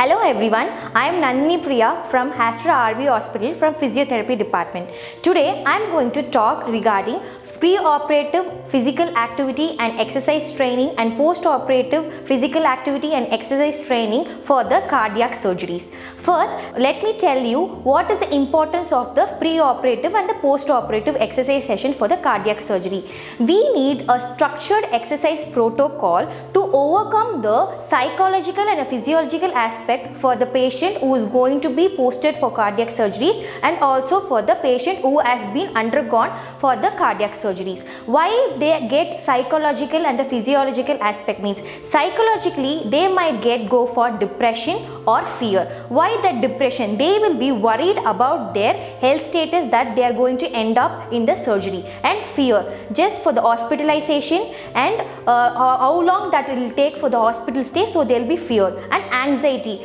Hello everyone, I am Nandini Priya from Astra RV Hospital from Physiotherapy Department. Today I am going to talk regarding pre-operative physical activity and exercise training and post-operative physical activity and exercise training for the cardiac surgeries. First, let me tell you what is the importance of the pre-operative and the post-operative exercise session for the cardiac surgery. We need a structured exercise protocol to overcome the psychological and physiological aspect for the patient who is going to be posted for cardiac surgeries and also for the patient who has been undergone for the cardiac surgeries. Why they get psychological and the physiological aspect means psychologically they might go for depression or fear. Why that depression? They will be worried about their health status that they are going to end up in the surgery, and fear just for the hospitalization and how long that it will take for the hospital stay, so there will be fear and anxiety.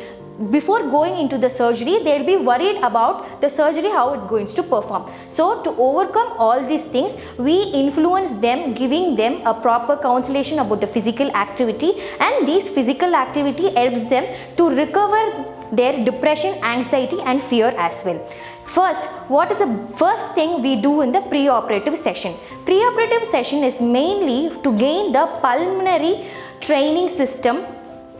Before going into the surgery, they will be worried about the surgery, how it going to perform. So to overcome all these things, we influence them, giving them a proper consultation about the physical activity, and this physical activity helps them to recover their depression, anxiety and fear as well. First, what is the first thing we do in the pre-operative session? Pre-operative session is mainly to gain the pulmonary training system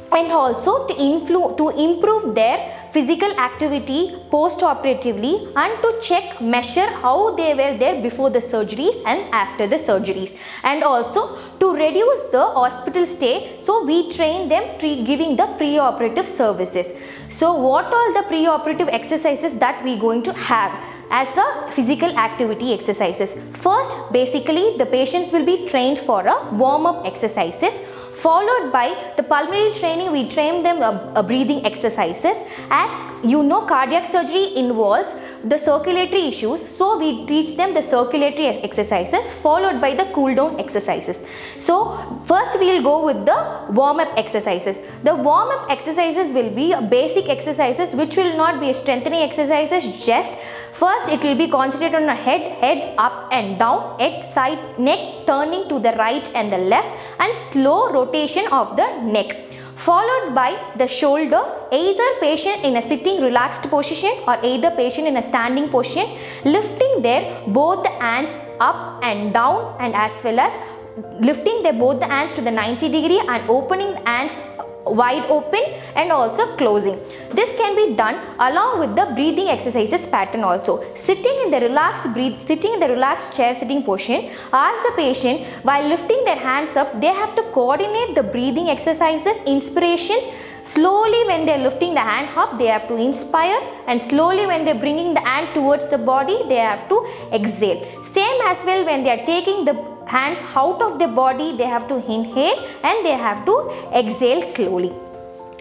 and also to improve their physical activity post-operatively and to measure how they were there before the surgeries and after the surgeries, and also to reduce the hospital stay. So we train them giving the pre-operative services. So what all the pre-operative exercises that we going to have as a physical activity exercises? First, basically the patients will be trained for a warm-up exercises, followed by the pulmonary training. We train them breathing exercises. As you know, cardiac surgery involves the circulatory issues, so we teach them the circulatory exercises followed by the cool down exercises. So first we will go with the warm up exercises. The warm up exercises will be basic exercises which will not be strengthening exercises. Just first it will be concentrated on the head up and down, head side, neck turning to the right and the left, and slow rotation of the neck, followed by the shoulder, either patient in a sitting relaxed position or either patient in a standing position, lifting their both the hands up and down, and as well as lifting their both the hands to the 90 degree and opening the hands wide open and also closing. This can be done along with the breathing exercises pattern also. Sitting in the relaxed chair sitting position, ask the patient while lifting their hands up, they have to coordinate the breathing exercises, inspirations. Slowly when they are lifting the hand up, they have to inspire, and slowly when they are bringing the hand towards the body, they have to exhale. Same as well when they are taking the hands out of the body, they have to inhale and they have to exhale slowly.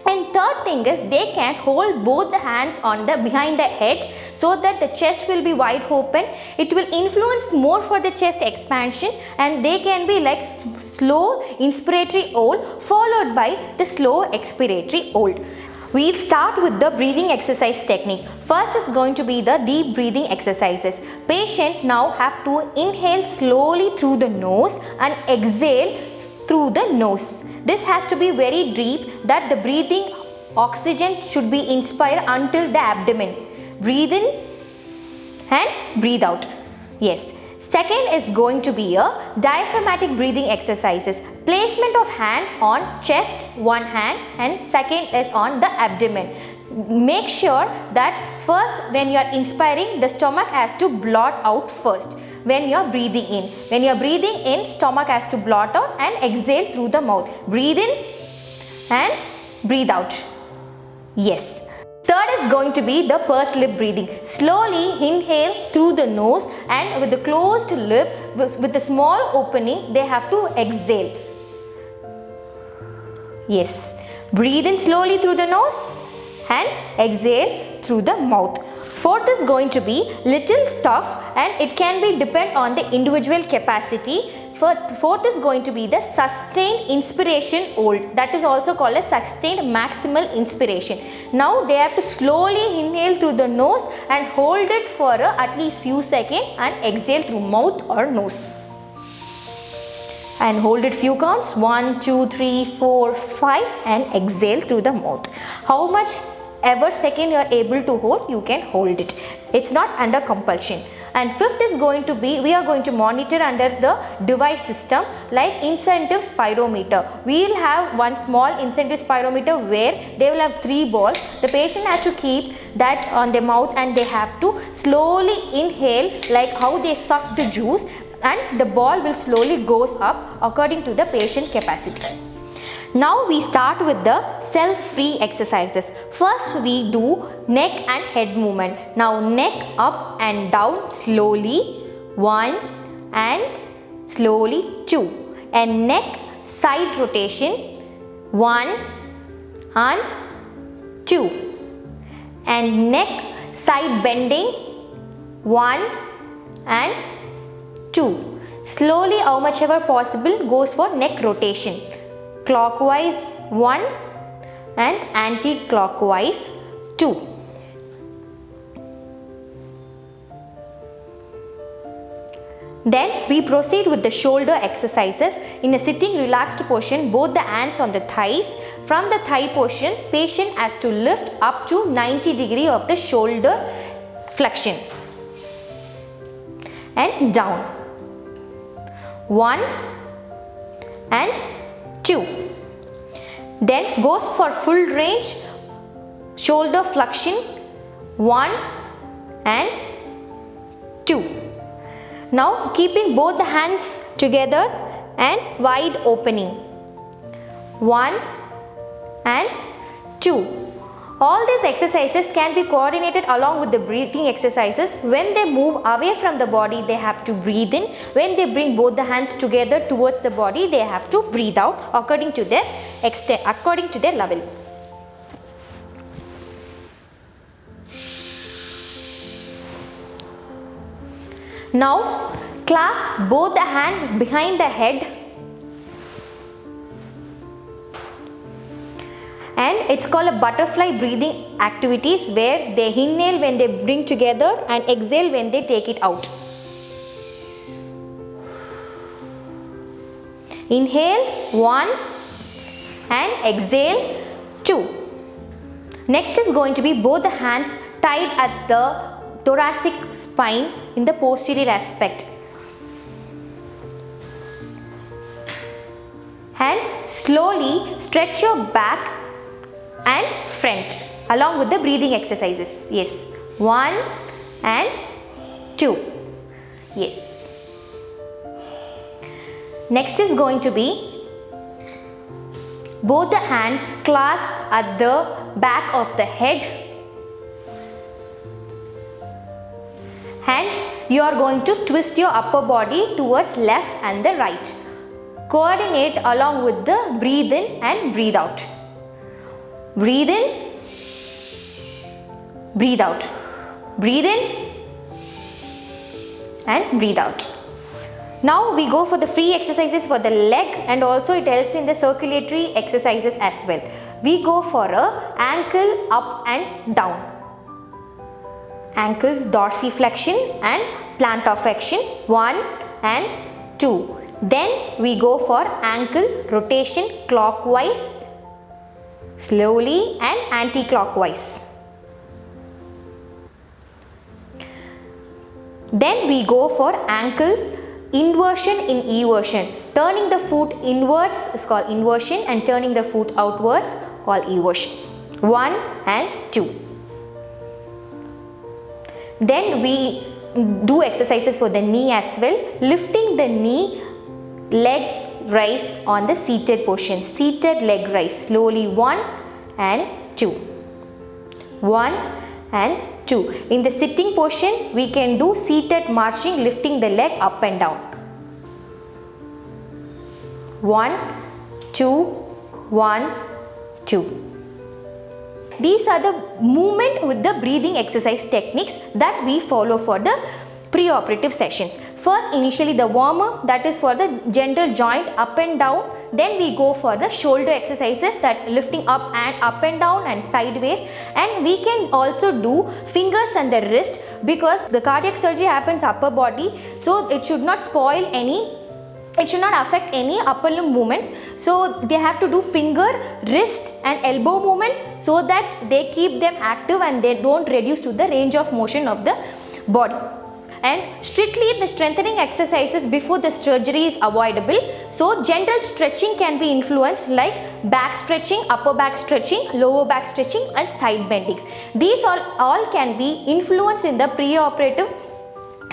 And third thing is they can hold both the hands on the behind the head so that the chest will be wide open. It will influence more for the chest expansion, and they can be like slow inspiratory hold followed by the slow expiratory hold. We'll start with the breathing exercise technique. First is going to be the deep breathing exercises. Patient now have to inhale slowly through the nose and exhale through the nose. This has to be very deep, that the breathing oxygen should be inspired until the abdomen. Breathe in and breathe out. Yes. Second is going to be a diaphragmatic breathing exercises. Placement of hand on chest, one hand, and second is on the abdomen. Make sure that first when you are inspiring, the stomach has to blot out first. When you are breathing in, stomach has to blot out and exhale through the mouth. Breathe in and breathe out. Yes. Third is going to be the pursed lip breathing. Slowly inhale through the nose, and with the closed lip, with a small opening, they have to exhale. Yes. Breathe in slowly through the nose and exhale through the mouth. Fourth is going to be little tough, and it can be depend on the individual capacity. Fourth is going to be the sustained inspiration hold, that is also called as sustained maximal inspiration. Now they have to slowly inhale through the nose and hold it for at least few seconds and exhale through mouth or nose. and hold it few counts, 1, 2, 3, 4, 5, and exhale through the mouth. How much ever second you are able to hold, you can hold it. It's not under compulsion. And fifth is going to be, we are going to monitor under the device system like incentive spirometer. We will have one small incentive spirometer where they will have 3 balls. The patient has to keep that on their mouth and they have to slowly inhale like how they suck the juice, and the ball will slowly goes up according to the patient capacity. Now we start with the self-free exercises. First we do neck and head movement. Now neck up and down slowly, 1 and slowly 2, and neck side rotation, 1 and 2, and neck side bending, 1 and 2. Slowly, how much ever possible, goes for neck rotation. Clockwise 1 and anti-clockwise 2. Then we proceed with the shoulder exercises. In a sitting relaxed position, both the hands on the thighs. From the thigh position, patient has to lift up to 90 degrees of the shoulder flexion and down. 1 and 2. Then goes for full range shoulder flexion, 1 and 2. Now keeping both the hands together and wide opening, 1 and 2. All these exercises can be coordinated along with the breathing exercises. When they move away from the body, they have to breathe in. When they bring both the hands together towards the body, they have to breathe out according to their extent, according to their level. Now clasp both the hand behind the head, and it's called a butterfly breathing activities where they inhale when they bring together and exhale when they take it out. Inhale 1 and exhale 2. Next is going to be both the hands tied at the thoracic spine in the posterior aspect. And slowly stretch your back and front along with the breathing exercises. Yes, 1 and 2. Yes. Next is going to be both the hands clasped at the back of the head, and you are going to twist your upper body towards left and the right. Coordinate along with the breathe in and breathe out. Breathe in, breathe out. Breathe in and breathe out. Now we go for the free exercises for the leg, and also it helps in the circulatory exercises as well. We go for a ankle up and down. Ankle dorsiflexion and plantar flexion, 1 and 2. Then we go for ankle rotation clockwise, slowly, and anti-clockwise. Then we go for ankle inversion in eversion. Turning the foot inwards is called inversion, and turning the foot outwards called eversion. 1 and 2. Then we do exercises for the knee as well. Lifting the knee, leg rise on the seated position. Seated leg rise, slowly 1 and 2. 1 and 2. In the sitting position, we can do seated marching, lifting the leg up and down. 1, 2, 1, 2. These are the movement with the breathing exercise techniques that we follow for the pre-operative sessions. First, initially the warm-up, that is for the general joint up and down. Then we go for the shoulder exercises, that lifting up and down and sideways. And we can also do fingers and the wrist, because the cardiac surgery happens upper body, so it should not spoil any it should not affect any upper limb movements. So they have to do finger, wrist and elbow movements so that they keep them active and they don't reduce to the range of motion of the body. And strictly the strengthening exercises before the surgery is avoidable. So general stretching can be influenced like back stretching, upper back stretching, lower back stretching and side bendings. These all can be influenced in the pre-operative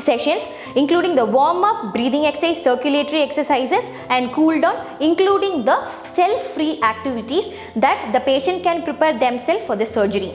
sessions, including the warm-up, breathing exercise, circulatory exercises and cool down, including the self-free activities that the patient can prepare themselves for the surgery.